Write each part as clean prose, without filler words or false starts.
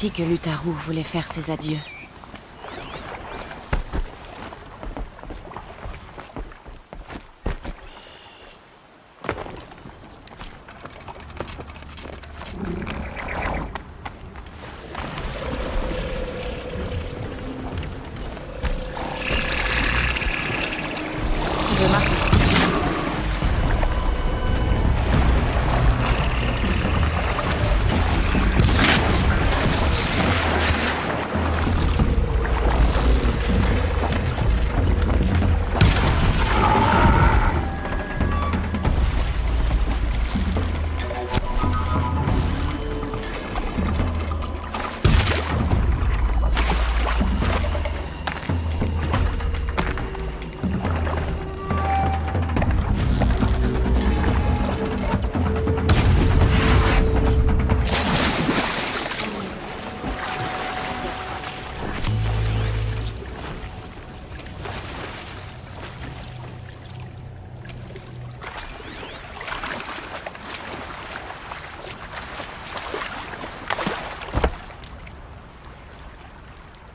ici que Lutaru voulait faire ses adieux.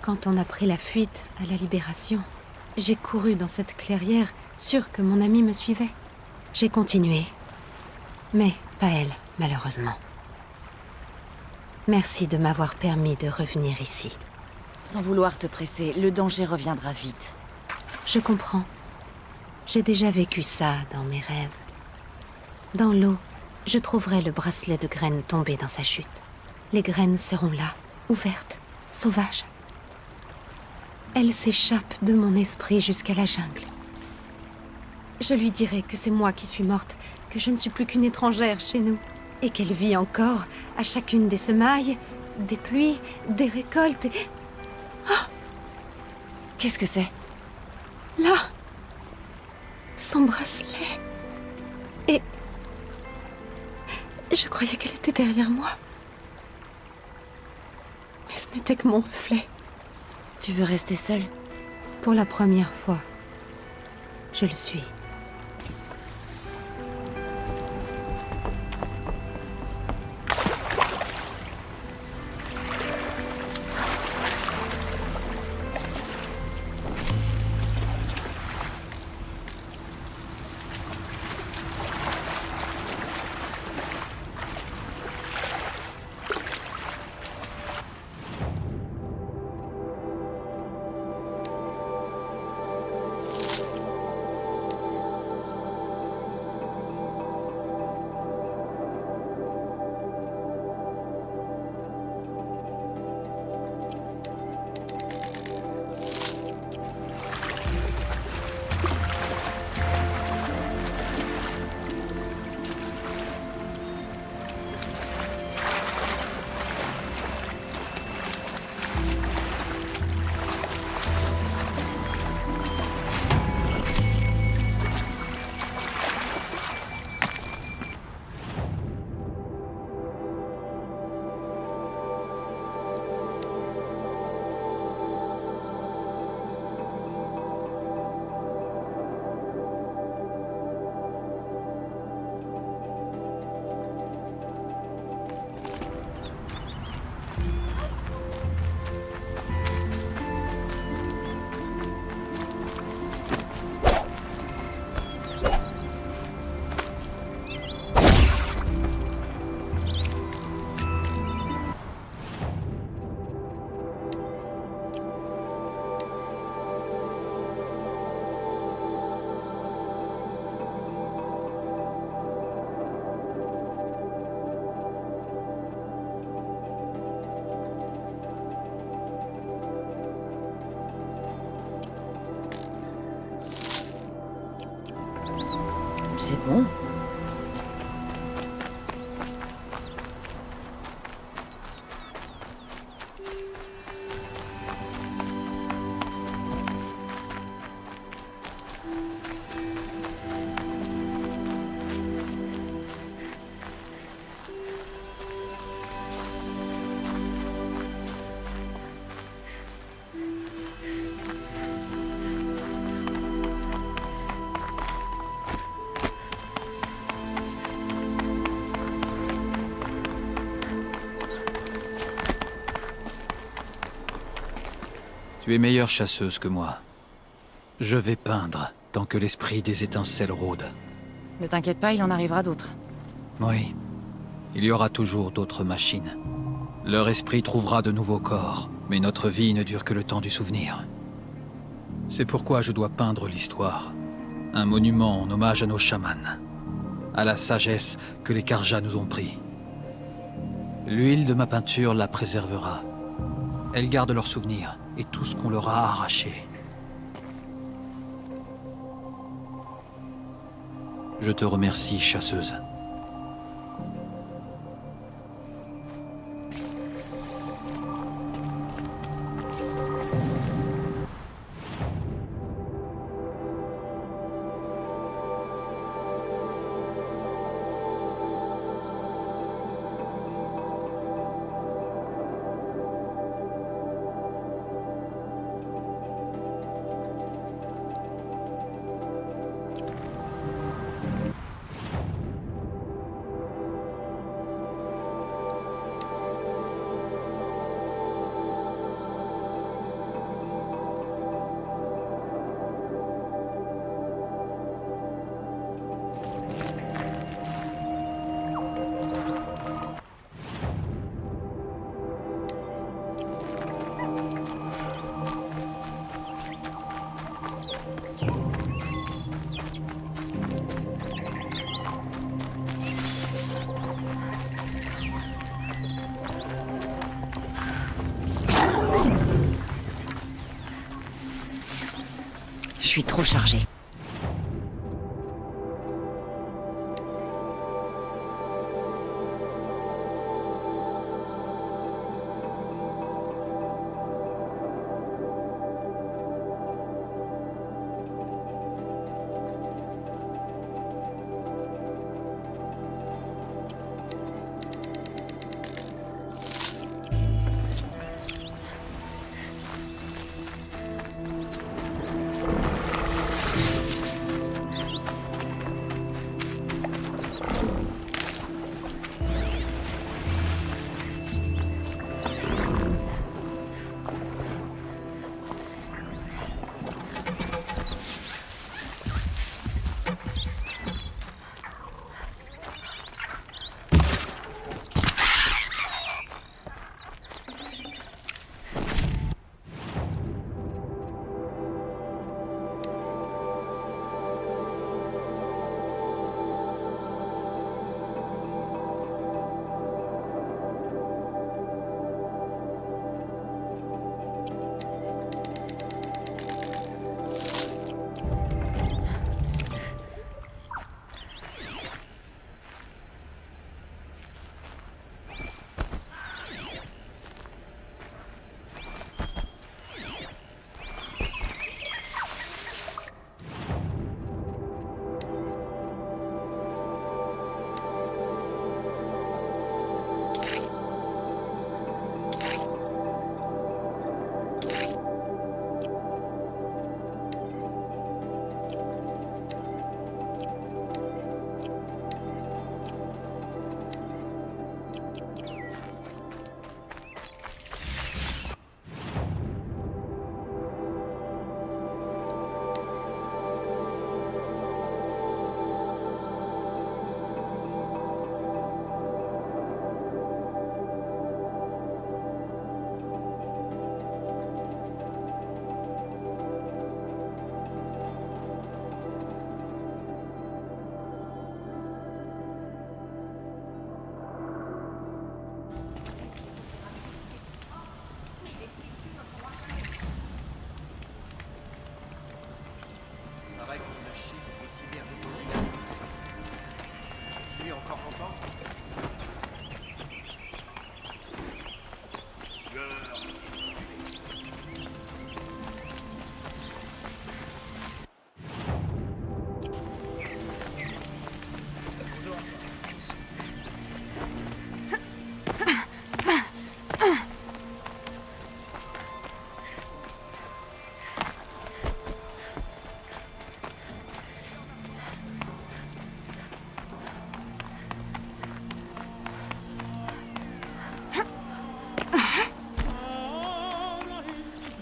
Quand on a pris la fuite à la Libération, j'ai couru dans cette clairière, sûre que mon amie me suivait. J'ai continué. Mais pas elle, malheureusement. Merci de m'avoir permis de revenir ici. Sans vouloir te presser, le danger reviendra vite. Je comprends. J'ai déjà vécu ça dans mes rêves. Dans l'eau, je trouverai le bracelet de graines tombé dans sa chute. Les graines seront là, ouvertes, sauvages. Elle s'échappe de mon esprit jusqu'à la jungle. Je lui dirai que c'est moi qui suis morte, que je ne suis plus qu'une étrangère chez nous, et qu'elle vit encore à chacune des semailles, des pluies, des récoltes et... Oh, Qu'est-ce que c'est? là, son bracelet. Et... je croyais qu'elle était derrière moi. Mais ce n'était que mon reflet. Tu veux rester seule? Pour la première fois, je le suis. C'est bon. Tu es meilleure chasseuse que moi. Je vais peindre tant que l'esprit des étincelles rôde. Ne t'inquiète pas, il en arrivera d'autres. Oui, il y aura toujours d'autres machines. Leur esprit trouvera de nouveaux corps, mais notre vie ne dure que le temps du souvenir. C'est pourquoi je dois peindre l'histoire. Un monument en hommage à nos chamans. À la sagesse que les Carjas nous ont pris. L'huile de ma peinture la préservera. Elle garde leurs souvenirs et tout ce qu'on leur a arraché. Je te remercie, chasseuse. Je suis trop chargée.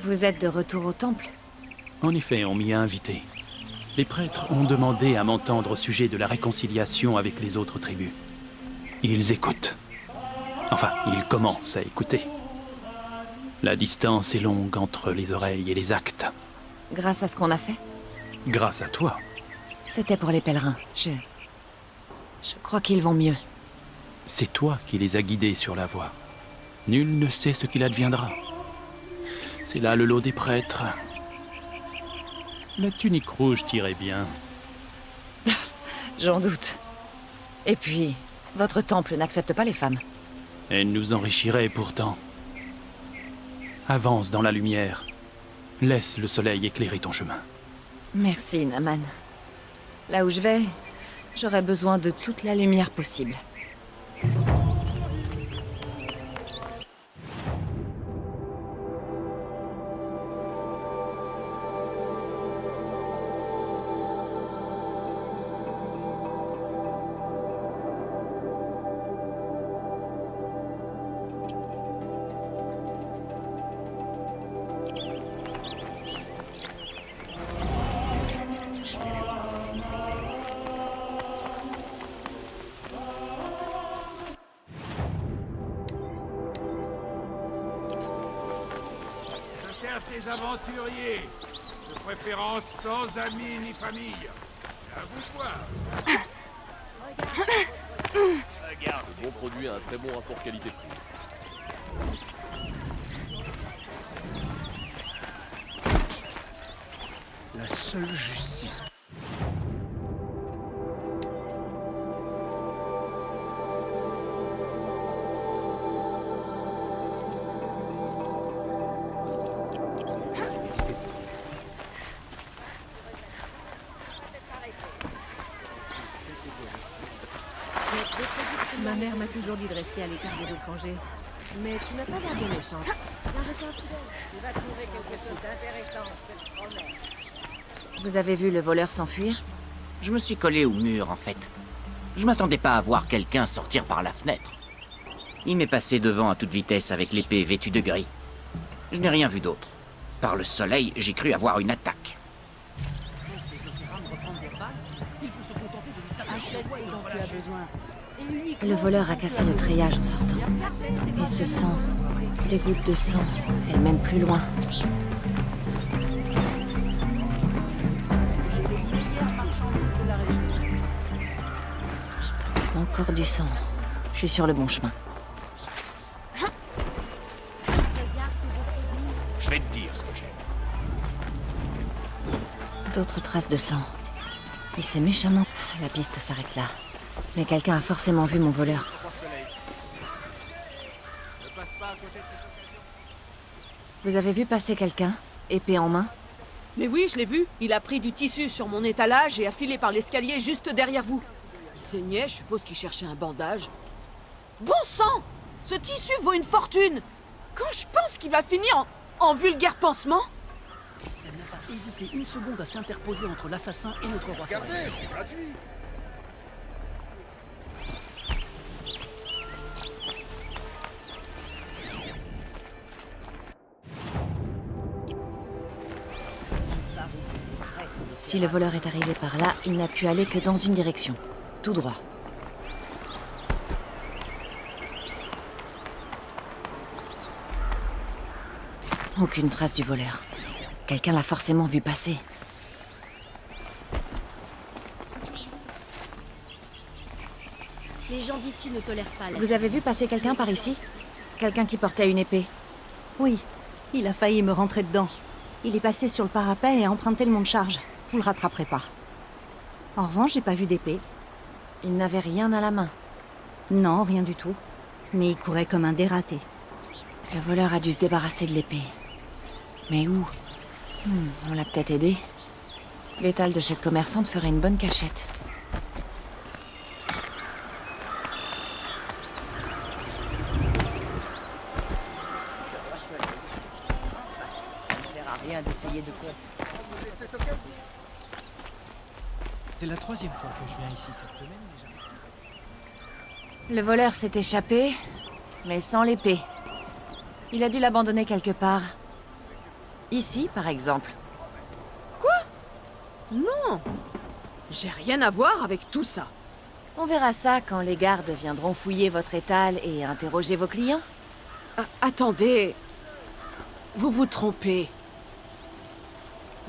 Vous êtes de retour au temple? En effet, on m'y a invité. Les prêtres ont demandé à m'entendre au sujet de la réconciliation avec les autres tribus. Ils écoutent. Enfin, ils commencent à écouter. La distance est longue entre les oreilles et les actes. Grâce à ce qu'on a fait? Grâce à toi. C'était pour les pèlerins. Je crois qu'ils vont mieux. C'est toi qui les as guidés sur la voie. Nul ne sait ce qu'il adviendra. C'est là le lot des prêtres. La tunique rouge t'irait bien. J'en doute. Et puis, votre temple n'accepte pas les femmes. Elle nous enrichirait pourtant. Avance dans la lumière. Laisse le soleil éclairer ton chemin. Merci, Naman. Là où je vais, j'aurai besoin de toute la lumière possible. Des aventuriers, de préférence sans amis ni famille. C'est à vous de voir. Regarde, le bon produit a un très bon rapport qualité-prix. La seule justice. Ma mère m'a toujours dit de rester à l'écart des étrangers. Mais tu n'as pas l'air de méchante. Tu vas trouver quelque chose d'intéressant, je te le promets. Vous avez vu le voleur s'enfuir? Je me suis collé au mur, en fait. Je m'attendais pas à voir quelqu'un sortir par la fenêtre. Il m'est passé devant à toute vitesse avec l'épée vêtue de gris. Je n'ai rien vu d'autre. Par le soleil, j'ai cru avoir une attaque. Le voleur a cassé le treillage en sortant. Et ce sang, les gouttes de sang, elles mènent plus loin. Encore du sang. Je suis sur le bon chemin. Je vais te dire ce que j'aime. D'autres traces de sang. Et c'est méchamment... La piste s'arrête là. Mais quelqu'un a forcément vu mon voleur. Vous avez vu passer quelqu'un, épée en main? Mais oui, je l'ai vu. Il a pris du tissu sur mon étalage et a filé par l'escalier juste derrière vous. Il saignait, je suppose qu'il cherchait un bandage. Bon sang! Ce tissu vaut une fortune! Quand je pense qu'il va finir en vulgaire pansement? Elle n'a pas hésité une seconde à s'interposer entre l'assassin et notre roi. Regardez, c'est gratuit. Si le voleur est arrivé par là, il n'a pu aller que dans une direction. Tout droit. Aucune trace du voleur. Quelqu'un l'a forcément vu passer. Les gens d'ici ne tolèrent pas la... Vous avez vu passer quelqu'un par ici? Quelqu'un qui portait une épée. Oui, il a failli me rentrer dedans. Il est passé sur le parapet et a emprunté le mont de charge. Vous le rattraperez pas. En revanche, j'ai pas vu d'épée. Il n'avait rien à la main. Non, rien du tout. Mais il courait comme un dératé. Le voleur a dû se débarrasser de l'épée. Mais où? On l'a peut-être aidé. L'étal de cette commerçante ferait une bonne cachette. D'essayer de con. C'est la troisième fois que je viens ici cette semaine déjà. Le voleur s'est échappé, mais sans l'épée. Il a dû l'abandonner quelque part. Ici, par exemple. Non. J'ai rien à voir avec tout ça. On verra ça quand les gardes viendront fouiller votre étal et interroger vos clients. Attendez. Vous vous trompez.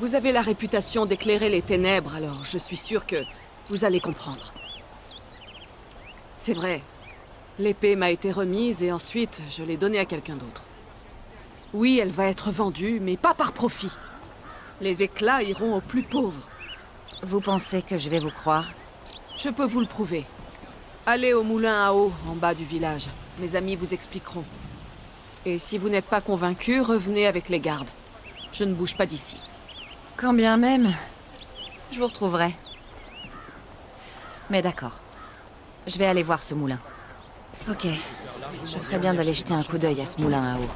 Vous avez la réputation d'éclairer les ténèbres, alors je suis sûre que vous allez comprendre. C'est vrai. L'épée m'a été remise et ensuite je l'ai donnée à quelqu'un d'autre. Oui, elle va être vendue, mais pas par profit. Les éclats iront aux plus pauvres. Vous pensez que je vais vous croire? Je peux vous le prouver. Allez au moulin à eau, en bas du village. Mes amis vous expliqueront. Et si vous n'êtes pas convaincu, revenez avec les gardes. Je ne bouge pas d'ici. Quand bien même, je vous retrouverai. Mais d'accord. Je vais aller voir ce moulin. Ok. Je ferais bien d'aller jeter un coup d'œil à ce moulin à eau.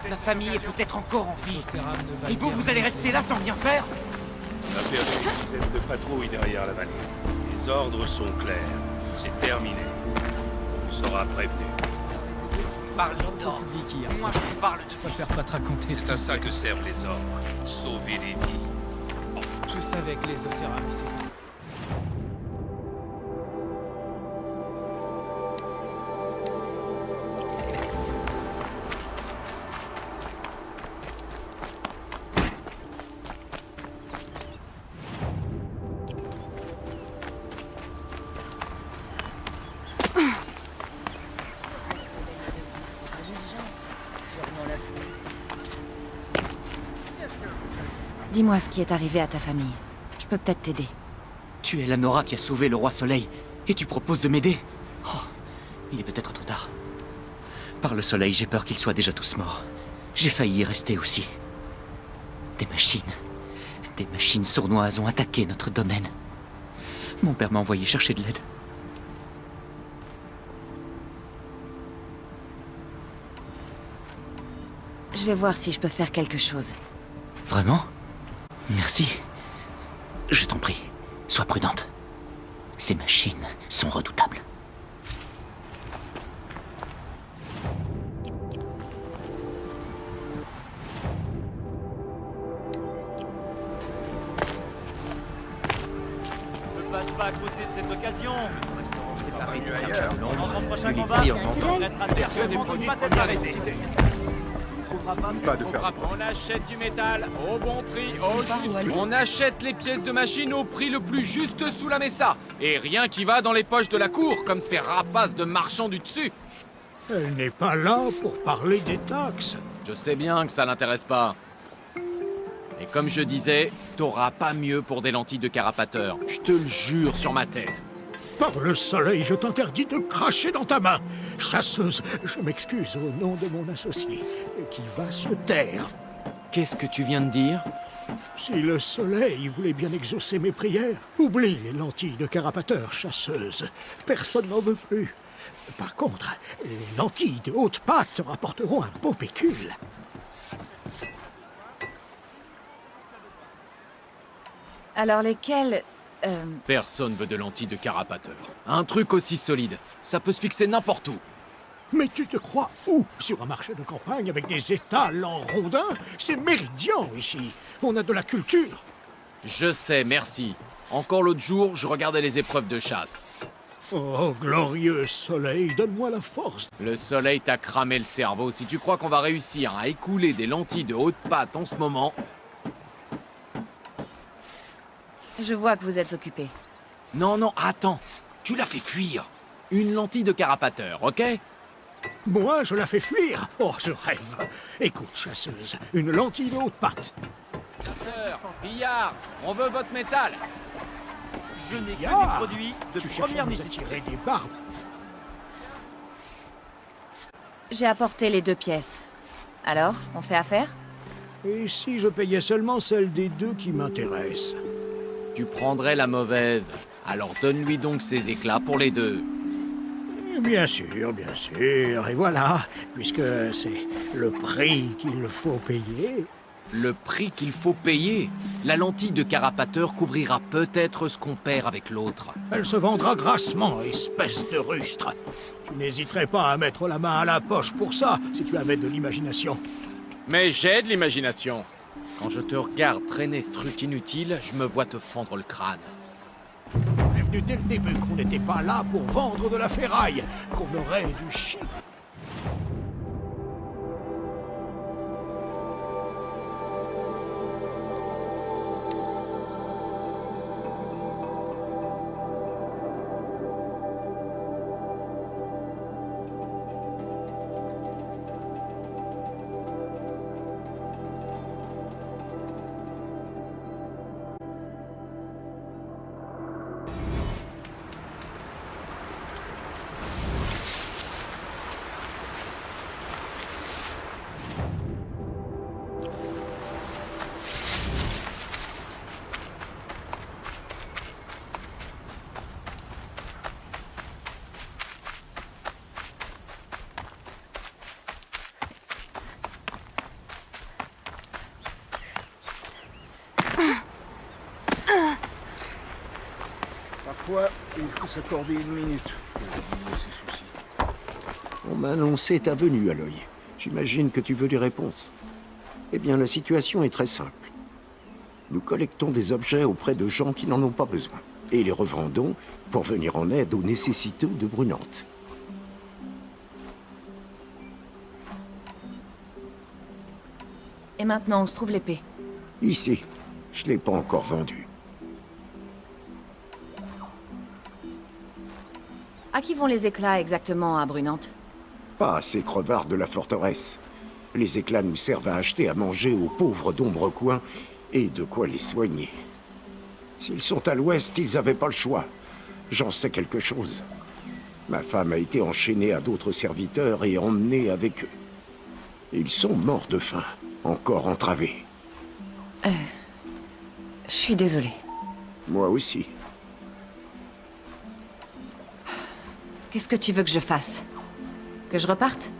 La famille est peut-être encore en vie. Et vous, vous allez rester là sans rien faire? On a perdu une dizaine de patrouilles derrière la vallée. Les ordres sont clairs. C'est terminé. On sera prévenu. Parle d'ordre. Moi, je vous parle de... Je préfère pas te raconter ce C'est à ça que servent les ordres. Sauver des vies. Je savais que les Océranes, c'est... Dis-moi ce qui est arrivé à ta famille. Je peux peut-être t'aider. Tu es la Nora qui a sauvé le roi Soleil, et tu proposes de m'aider? Oh, il est peut-être trop tard. Par le soleil, j'ai peur qu'ils soient déjà tous morts. J'ai failli y rester aussi. Des machines sournoises ont attaqué notre domaine. Mon père m'a envoyé chercher de l'aide. Je vais voir si je peux faire quelque chose. Vraiment? Merci. Je t'en prie, sois prudente. Ces machines sont redoutables. Ne passe pas à côté de cette occasion. Restaurant séparé du ailleurs. de Pendant l'ombre. le prochain Les combat, prix on augmentent. traitera certainement de pas être arrêté. Pas de faire. On achète du métal au bon prix, au juste. On achète les pièces de machine au prix le plus juste sous la mesa. Et rien qui va dans les poches de la cour, comme ces rapaces de marchands du dessus. Elle n'est pas là pour parler des taxes. Je sais bien que ça l'intéresse pas. Et comme je disais, t'auras pas mieux pour des lentilles de carapateur. Je te le jure sur ma tête. Par le soleil, je t'interdis de cracher dans ta main. Chasseuse, je m'excuse au nom de mon associé, qui va se taire. Qu'est-ce que tu viens de dire? Si le soleil voulait bien exaucer mes prières, oublie les lentilles de carapateur, chasseuse. Personne n'en veut plus. Par contre, les lentilles de haute pâte te rapporteront un beau pécule. Alors lesquelles... Personne veut de lentilles de carapateur. Un truc aussi solide, ça peut se fixer n'importe où. Mais tu te crois où? Sur un marché de campagne avec des étals en rondins? C'est méridien ici. On a de la culture. Je sais, merci. Encore l'autre jour, je regardais les épreuves de chasse. Oh, glorieux soleil, donne-moi la force. Le soleil t'a cramé le cerveau. Si tu crois qu'on va réussir à écouler des lentilles de haute pâte en ce moment... Je vois que vous êtes occupé. Non, non, attends. Tu l'as fait fuir. Une lentille de carapateur, ok? Moi, je la fais fuir. Oh, je rêve. Écoute, chasseuse, une lentille de haute pâte. Chasseur, billard, on veut votre métal. Je n'ai que des produits de première nécessité. Des barbes. J'ai apporté les 2 pièces. Alors, on fait affaire? Et si je payais seulement celle des 2 qui m'intéresse? Tu prendrais la mauvaise. Alors donne-lui donc ses éclats pour les 2. Bien sûr, bien sûr. Et voilà, puisque c'est le prix qu'il faut payer. Le prix qu'il faut payer? La lentille de carapateur couvrira peut-être ce qu'on perd avec l'autre. Elle se vendra grassement, espèce de rustre. Tu n'hésiterais pas à mettre la main à la poche pour ça, si tu avais de l'imagination. Mais j'ai de l'imagination. Quand je te regarde traîner ce truc inutile, je me vois te fendre le crâne. On est venu dès le début qu'on n'était pas là pour vendre de la ferraille, qu'on aurait du chic. Parfois, il faut s'accorder une minute pour oublier ses soucis. On m'a annoncé ta venue, Aloy. J'imagine que tu veux des réponses. Eh bien, la situation est très simple. Nous collectons des objets auprès de gens qui n'en ont pas besoin, et les revendons pour venir en aide aux nécessiteux de Brunante. Et maintenant, on se trouve l'épée. Ici. Je l'ai pas encore vendue. À qui vont les éclats exactement à Brunante? Pas à ces crevards de la forteresse. Les éclats nous servent à acheter à manger aux pauvres d'Ombrecoin et de quoi les soigner. S'ils sont à l'ouest, ils n'avaient pas le choix. J'en sais quelque chose. Ma femme a été enchaînée à d'autres serviteurs et emmenée avec eux. Ils sont morts de faim, encore entravés. Je suis désolée. Moi aussi. Qu'est-ce que tu veux que je fasse? Que je reparte?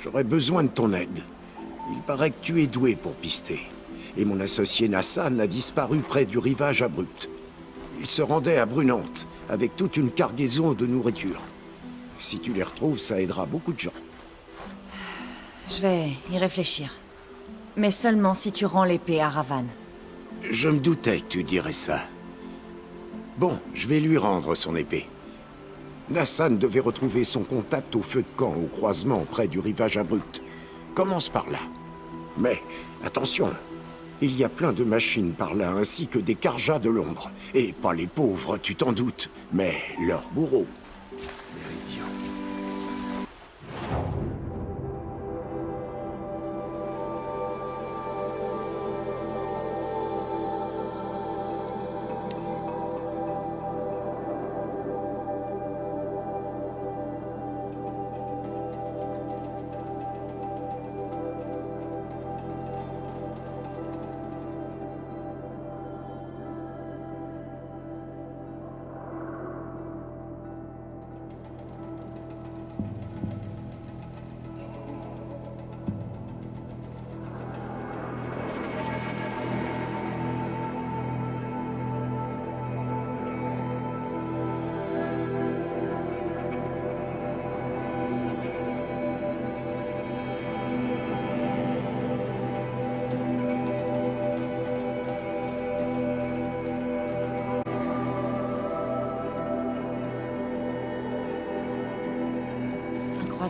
J'aurais besoin de ton aide. Il paraît que tu es doué pour pister. Et mon associé Nassan a disparu près du rivage abrupt. Il se rendait à Brunante, avec toute une cargaison de nourriture. Si tu les retrouves, ça aidera beaucoup de gens. Je vais y réfléchir. Mais seulement si tu rends l'épée à Ravan. Je me doutais que tu dirais ça. Bon, je vais lui rendre son épée. Nassan devait retrouver son contact au feu de camp, au croisement près du rivage abrupt. Commence par là. Mais, attention, il y a plein de machines par là, ainsi que des Carjas de l'ombre. Et pas les pauvres, tu t'en doutes, mais leurs bourreaux.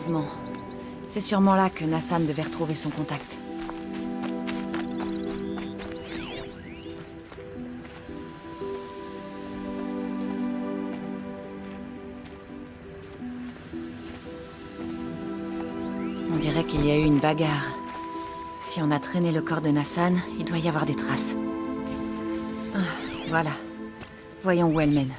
croisement. C'est sûrement là que Nassan devait retrouver son contact. On dirait qu'il y a eu une bagarre. Si on a traîné le corps de Nassan, il doit y avoir des traces. Ah, voilà. Voyons où elle mène.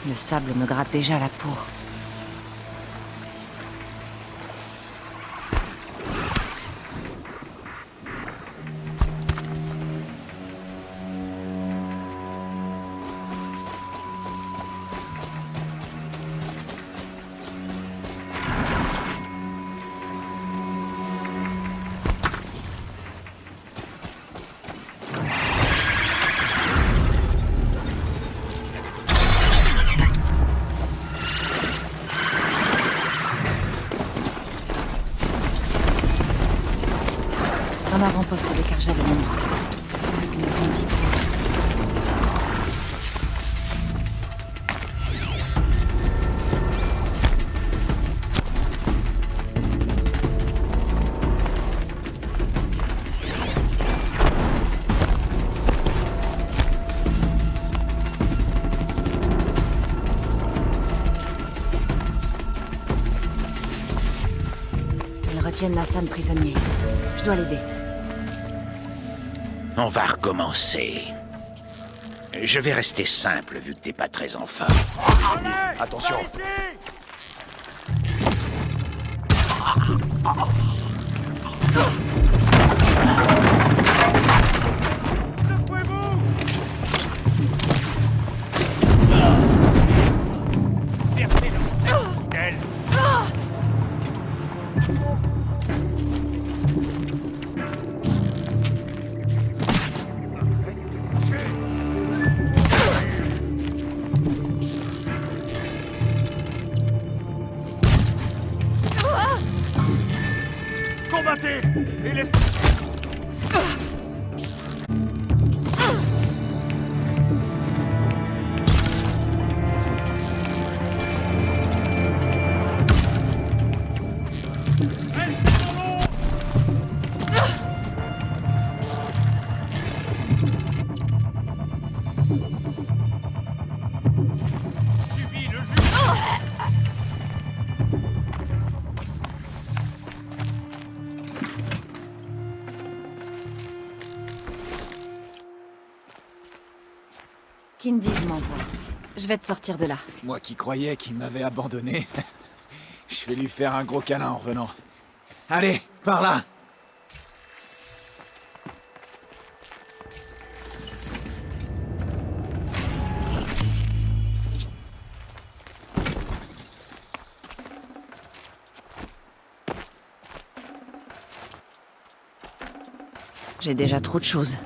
Le sable me gratte déjà la peau. Un avant-poste de Karja de l'ombre. Plus qu'une dizaine d'idées. Ils retiennent Nassan prisonnier. Je dois l'aider. On va recommencer. Je vais rester simple vu que t'es pas très en forme. Attention. Combattez et laissez... Kindy m'envoie. Je vais te sortir de là. Moi qui croyais qu'il m'avait abandonné. Je vais lui faire un gros câlin en revenant. Allez, par là! J'ai déjà trop de choses.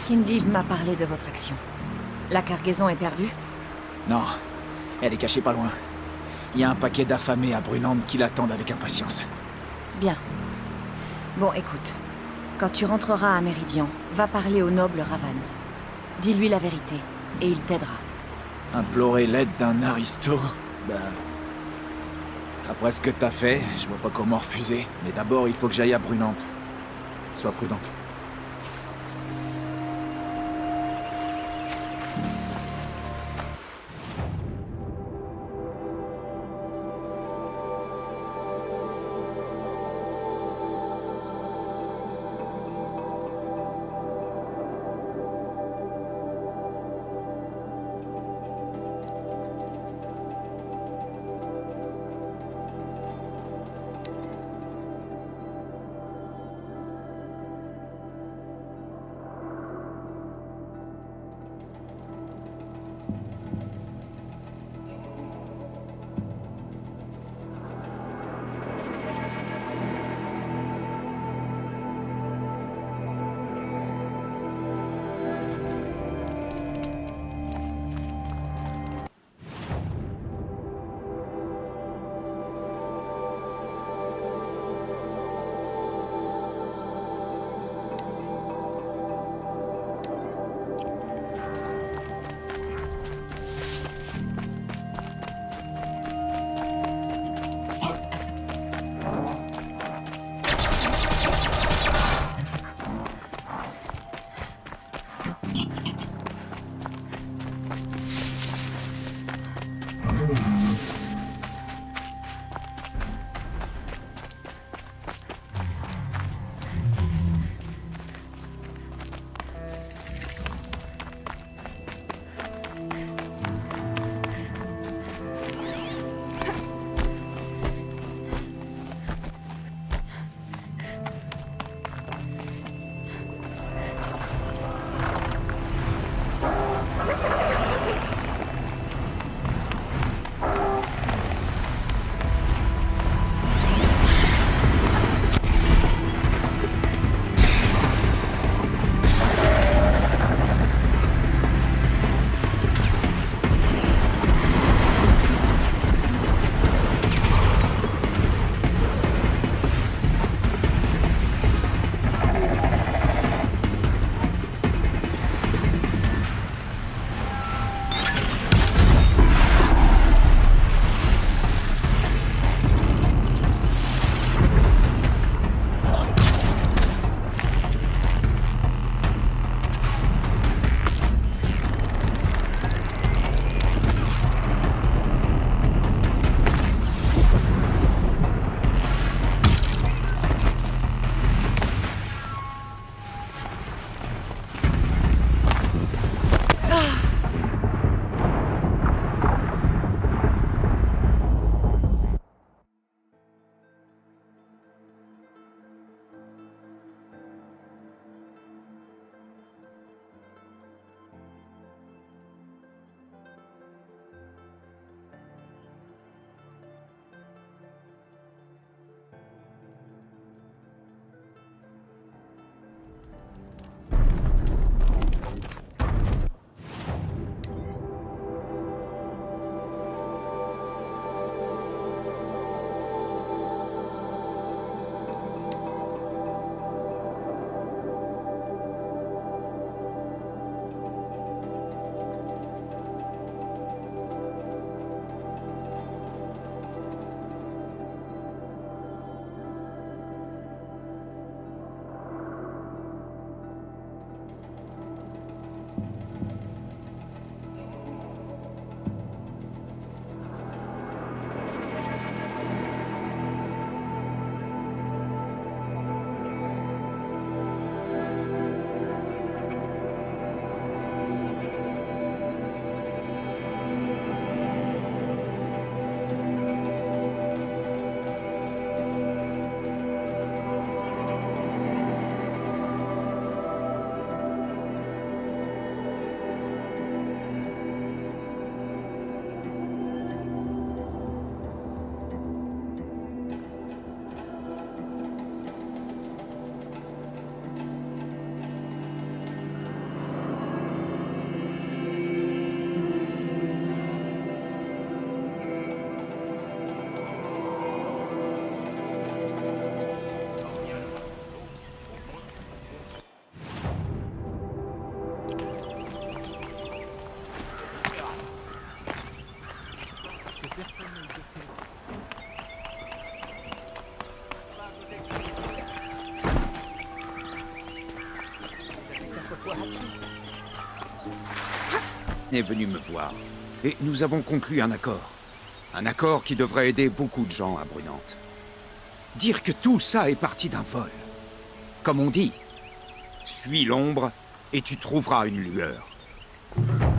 Kindiv m'a parlé de votre action. La cargaison est perdue? Non, elle est cachée pas loin. Il y a un paquet d'affamés à Brunand qui l'attendent avec impatience. Bien. Bon, écoute. Quand tu rentreras à Méridian, va parler au noble Ravan. Dis-lui la vérité, et il t'aidera. Implorer l'aide d'un aristo? Ben... Après ce que t'as fait, je vois pas comment refuser. Mais d'abord, il faut que j'aille à Brunand. Sois prudente. autrefois là-dessus. Est venu me voir. Et nous avons conclu un accord. Un accord qui devrait aider beaucoup de gens à Brunante. Dire que tout ça est parti d'un vol. Comme on dit, suis l'ombre et tu trouveras une lueur. Trouver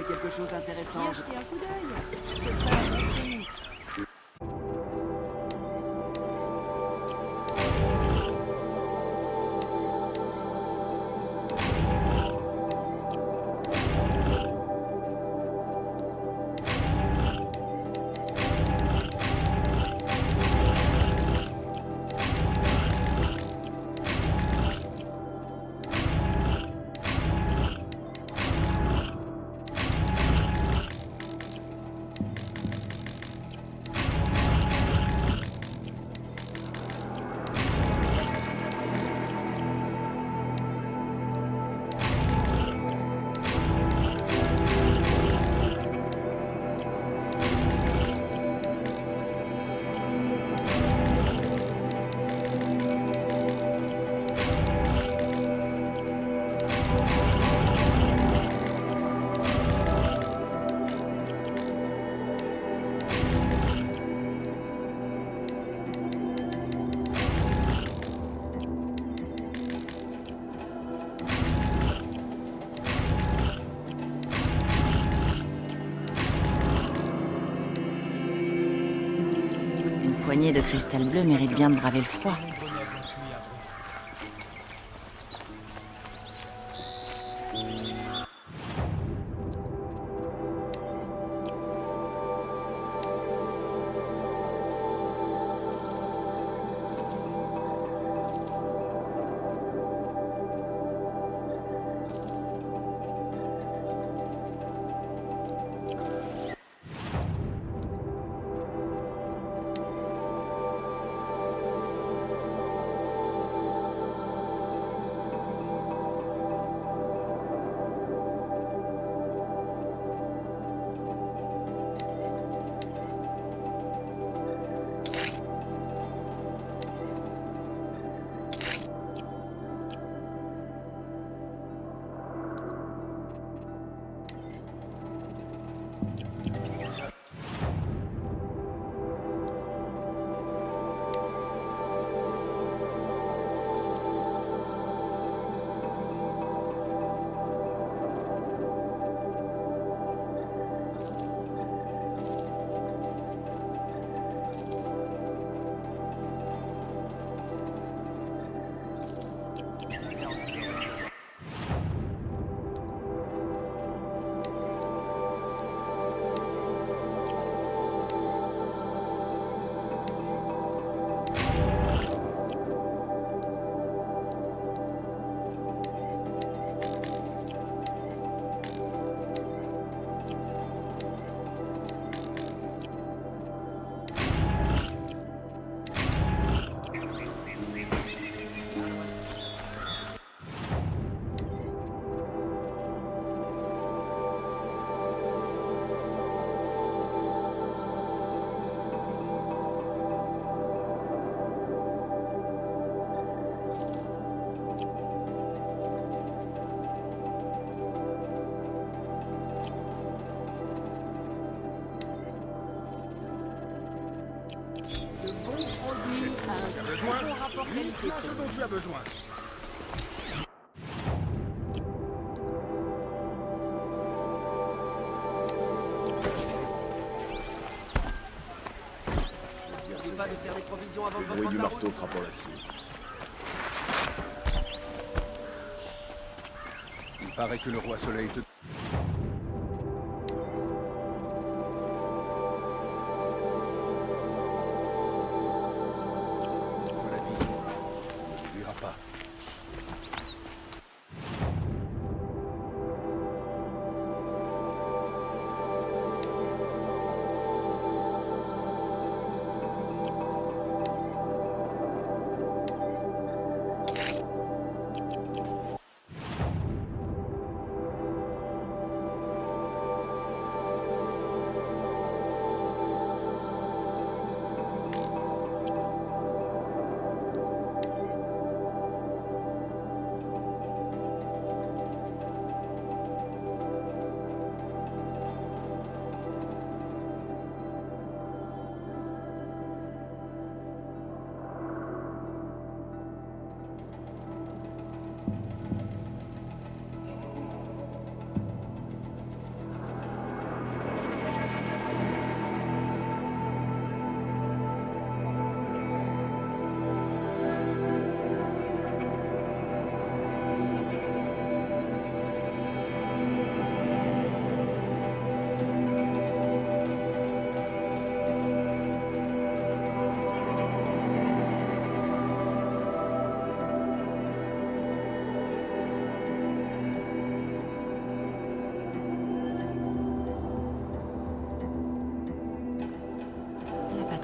quelque chose d'intéressant. Viens jeter un coup d'œil. Je te ferai un bon prix. Une poignée de cristal bleu mérite bien de braver le froid. Uniquement ce dont tu as besoin. N'oubliez pas de faire des provisions avant de Le bruit du marteau frappant l'acier. Il paraît que le roi Soleil te...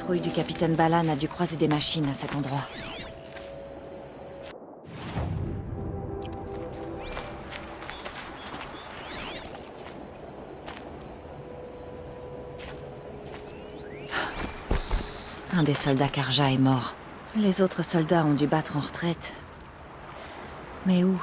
patrouille du capitaine Balan a dû croiser des machines à cet endroit. Un des soldats Karja est mort. Les autres soldats ont dû battre en retraite. Mais où?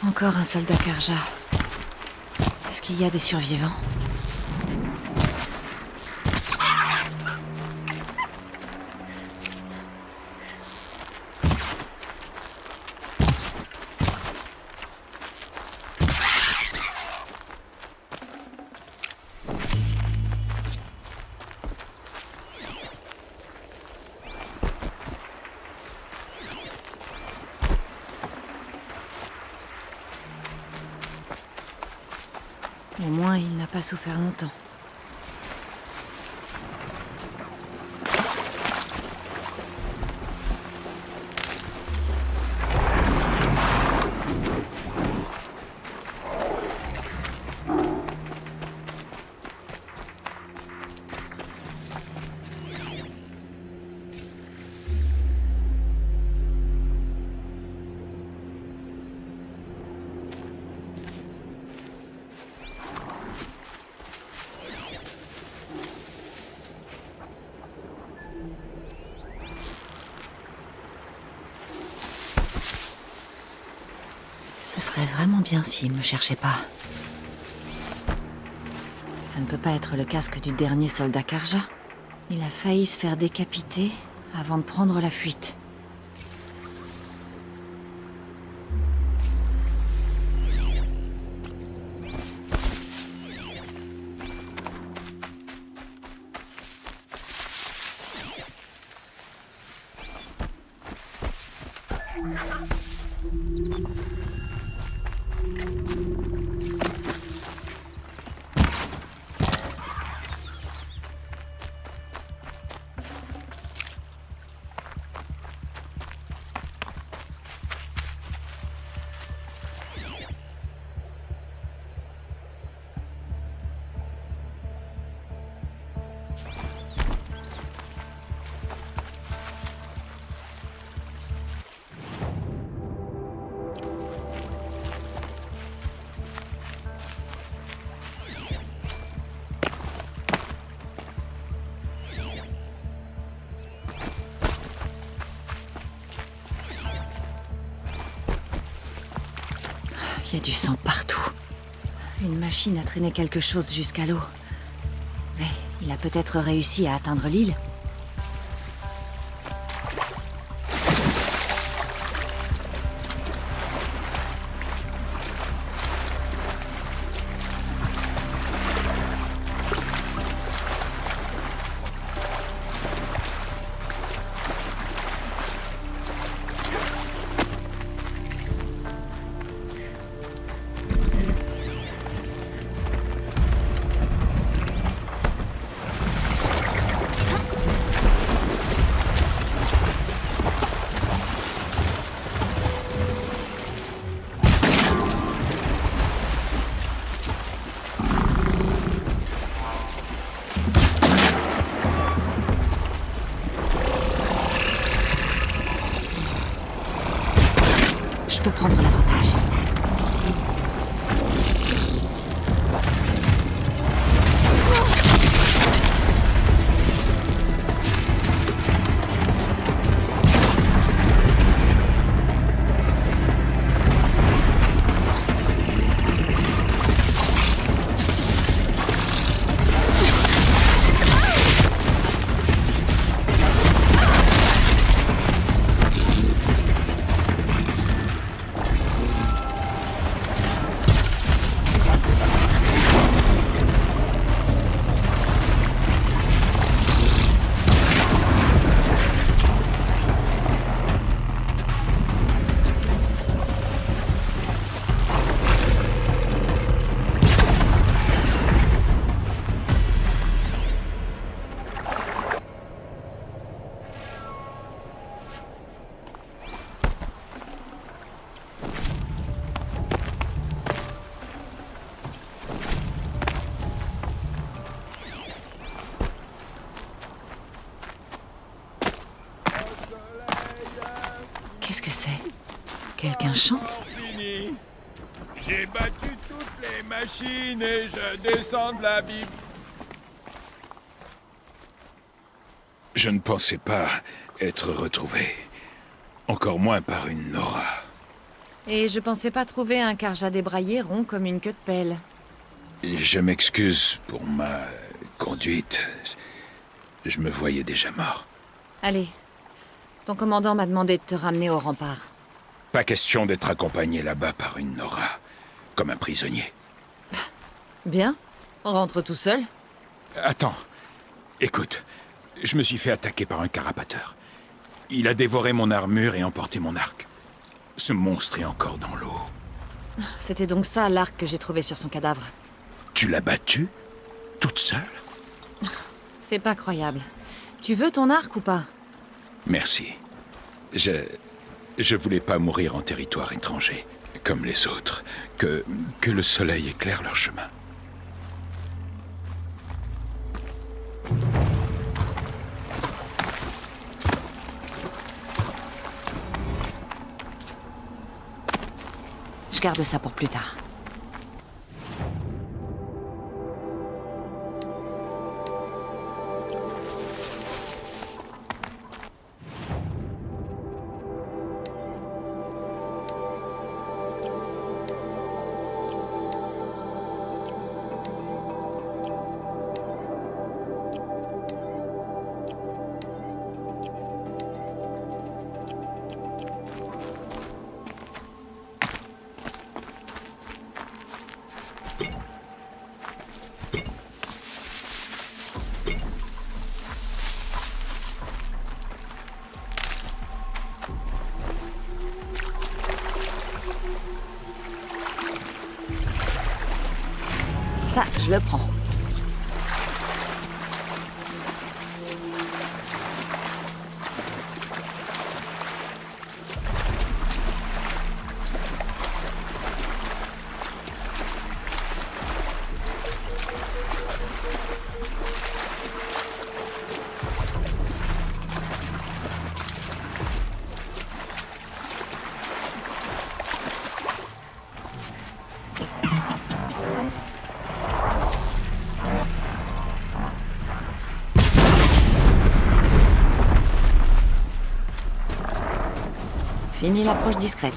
Encore un soldat Karja. Est-ce qu'il y a des survivants? Au moins, il n'a pas souffert longtemps. Ce serait vraiment bien s'il ne me cherchait pas. Ça ne peut pas être le casque du dernier soldat Karja. Il a failli se faire décapiter avant de prendre la fuite. Il y a du sang partout. Une machine a traîné quelque chose jusqu'à l'eau. Mais il a peut-être réussi à atteindre l'île. Je peux prendre l'avantage. Qu'est-ce que c'est? Quelqu'un chante? Fini. J'ai battu toutes les machines et je descends de la Bible. Je ne pensais pas être retrouvé. Encore moins par une Nora. Et je pensais pas trouver un Karja débraillé rond comme une queue de pelle. Je m'excuse pour ma conduite. Je me voyais déjà mort. Allez. Ton commandant m'a demandé de te ramener au rempart. Pas question d'être accompagné là-bas par une Nora. Comme un prisonnier. Bien. On rentre tout seul. Attends. Écoute. Je me suis fait attaquer par un carapateur. Il a dévoré mon armure et emporté mon arc. Ce monstre est encore dans l'eau. C'était donc ça l'arc que j'ai trouvé sur son cadavre. Tu l'as battu? Toute seule? C'est pas croyable. Tu veux ton arc ou pas? Merci. Je voulais pas mourir en territoire étranger, comme les autres. Que le soleil éclaire leur chemin. Je garde ça pour plus tard. Ça, je le prends. Fini l'approche discrète.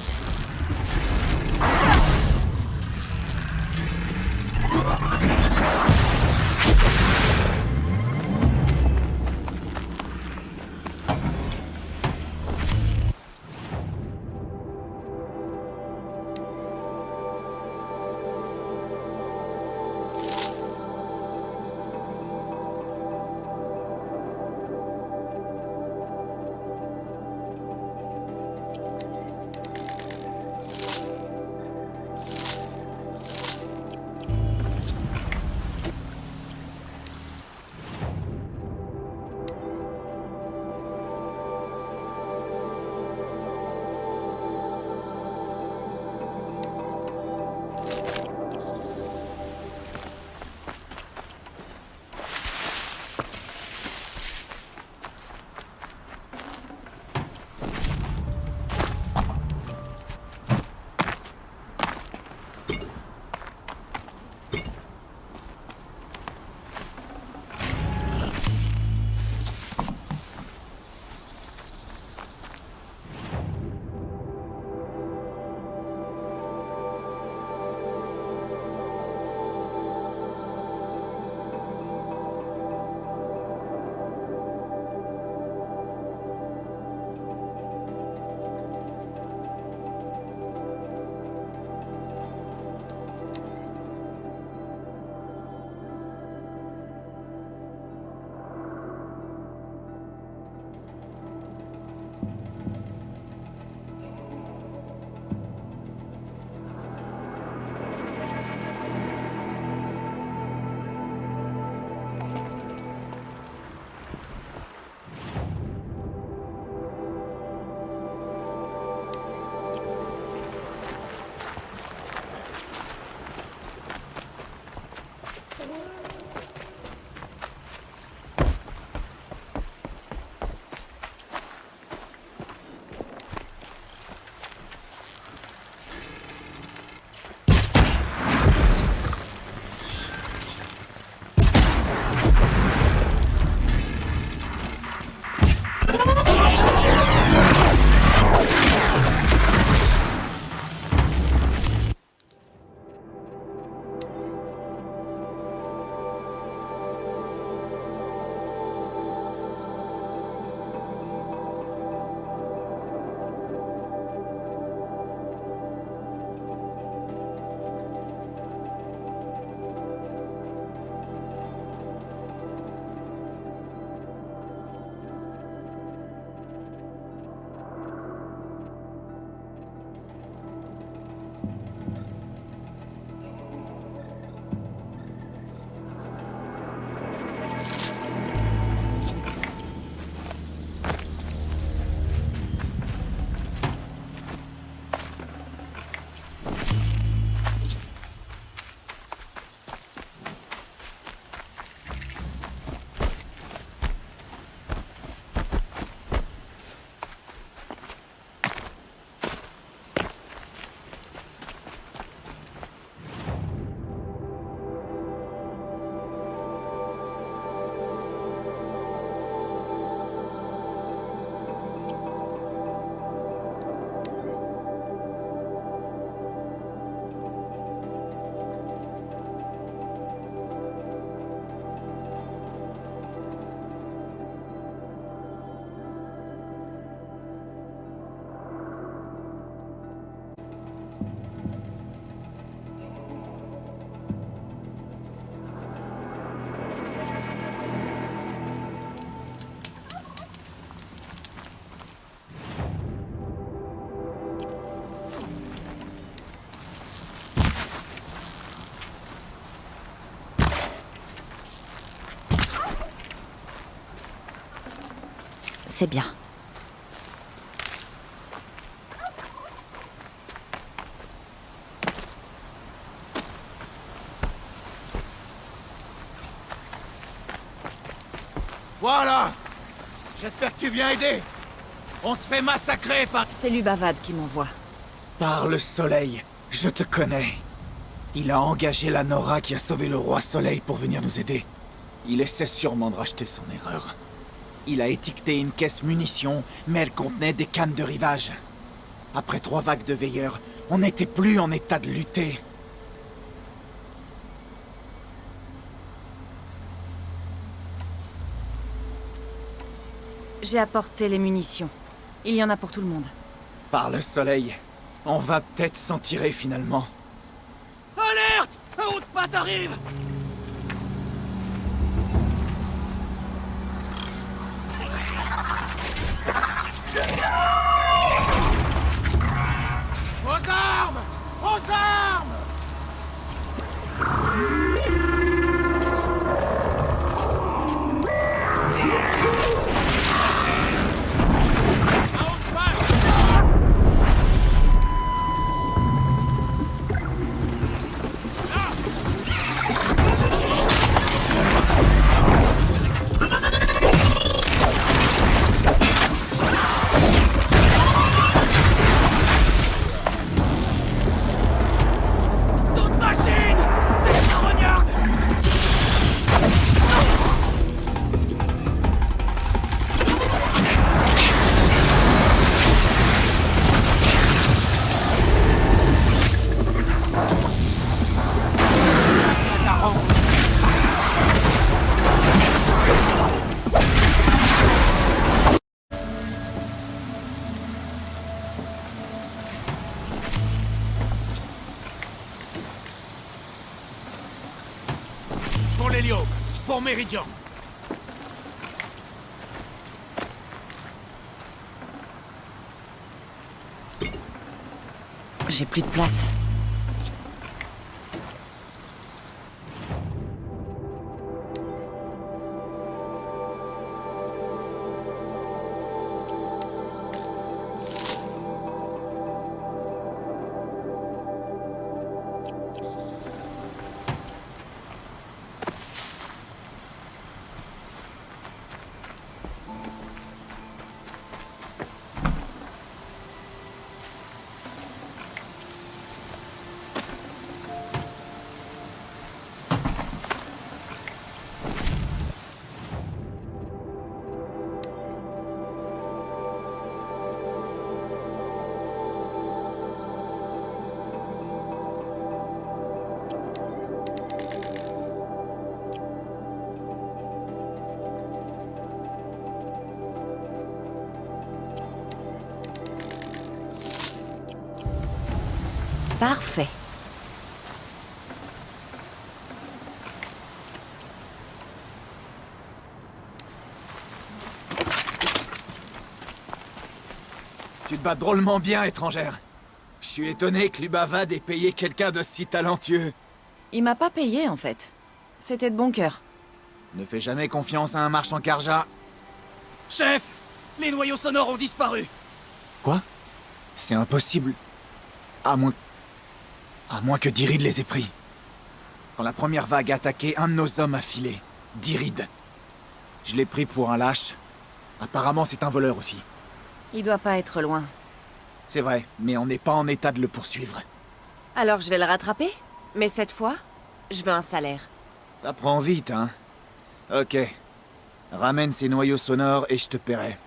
C'est bien. Voilà! J'espère que tu viens aider! On se fait massacrer par... C'est Lubavad qui m'envoie. Par le soleil, je te connais. Il a engagé la Nora qui a sauvé le roi Soleil pour venir nous aider. Il essaie sûrement de racheter son erreur. Il a étiqueté une caisse munitions, mais elle contenait des cannes de rivage. Après 3 vagues de veilleurs, on n'était plus en état de lutter. J'ai apporté les munitions. Il y en a pour tout le monde. Par le soleil, on va peut-être s'en tirer finalement. Alerte! Un haut de patte arrive! Aux armes! Aux armes! Pour l'hélio, pour Méridian. J'ai plus de place. Parfait. Tu te bats drôlement bien, étrangère. Je suis étonné que Lubavad ait payé quelqu'un de si talentueux. Il m'a pas payé, en fait. C'était de bon cœur. Ne fais jamais confiance à un marchand Karja. Chef! Les noyaux sonores ont disparu! Quoi? C'est impossible. À moins que Dirid les ait pris. Quand la première vague a attaqué, un de nos hommes a filé. Dirid. Je l'ai pris pour un lâche. Apparemment, c'est un voleur aussi. Il doit pas être loin. C'est vrai, mais on n'est pas en état de le poursuivre. Alors je vais le rattraper. Mais cette fois, je veux un salaire. Ça prend vite, hein? Ok. Ramène ces noyaux sonores et je te paierai.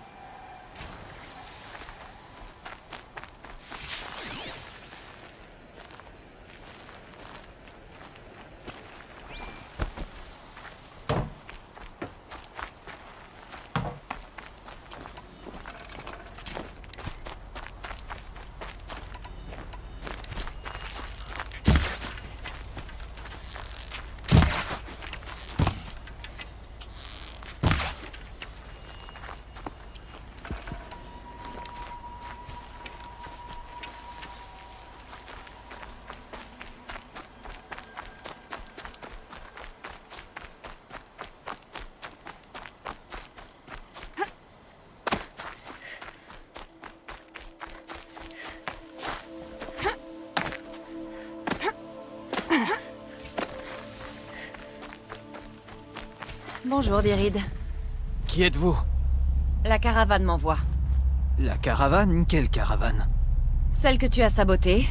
Bonjour, Dirid. Qui êtes-vous? La caravane m'envoie. La caravane? Quelle caravane? Celle que tu as sabotée.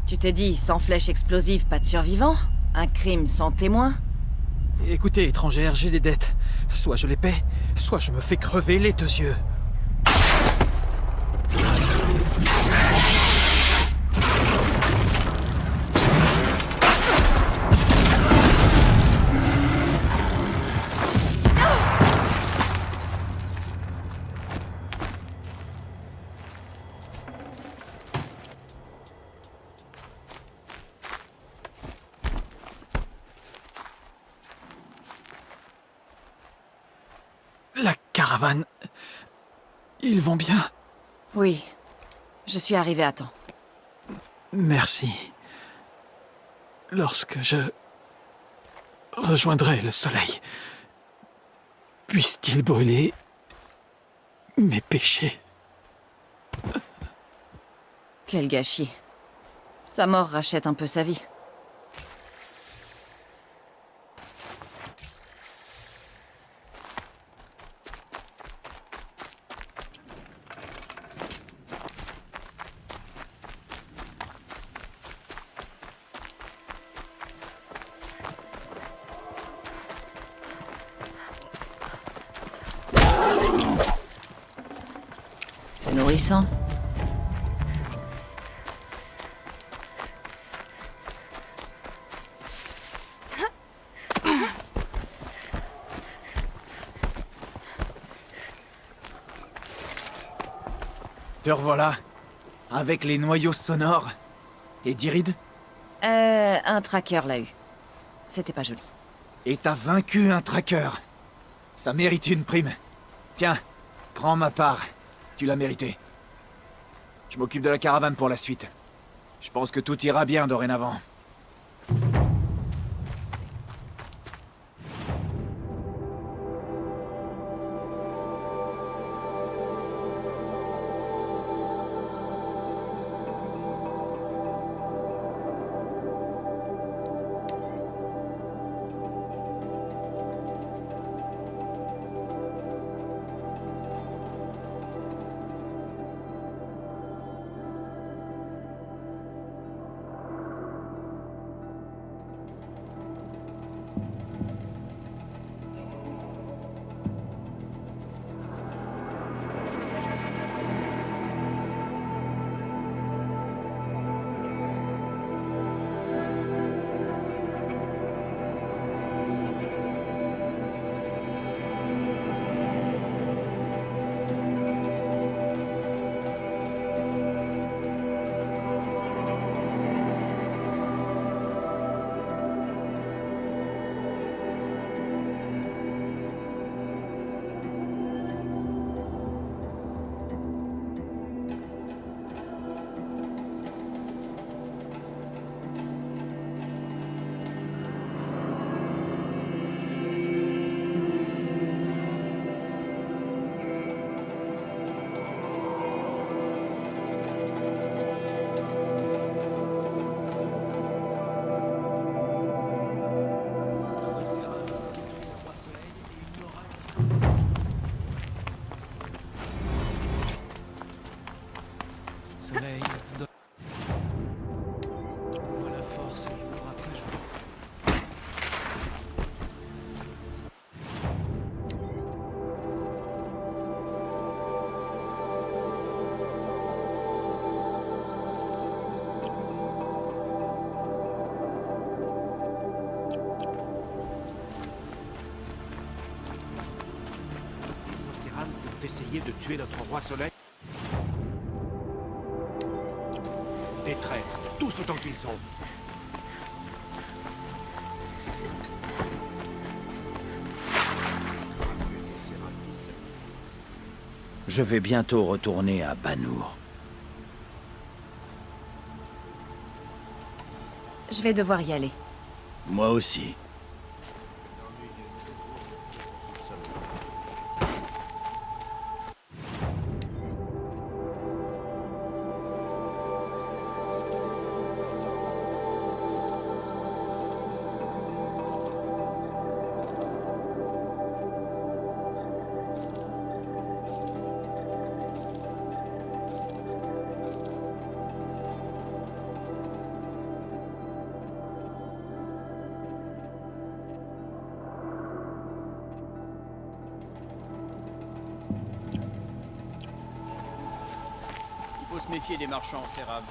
Tu t'es dit, sans flèche explosive, pas de survivants? Un crime sans témoin? Écoutez, étrangère, j'ai des dettes. Soit je les paie, soit je me fais crever les 2 yeux. La caravane... Ils vont bien? Oui. Je suis arrivé à temps. Merci. Lorsque je rejoindrai le soleil, puisse-t-il brûler mes péchés? Quel gâchis. Sa mort rachète un peu sa vie. C'est nourrissant. Te revoilà. Avec les noyaux sonores. Et Dirid? Un tracker l'a eu. C'était pas joli. Et t'as vaincu un tracker. Ça mérite une prime. Tiens, prends ma part. Tu l'as mérité. Je m'occupe de la caravane pour la suite. Je pense que tout ira bien dorénavant. Soleil, donne-moi la force et il n'aura pas joué. Ces rames vont essayer de tuer notre roi soleil. Des traîtres, tous autant qu'ils sont. Je vais bientôt retourner à Banour. Je vais devoir y aller. Moi aussi. Faut se méfier des marchands en cérame.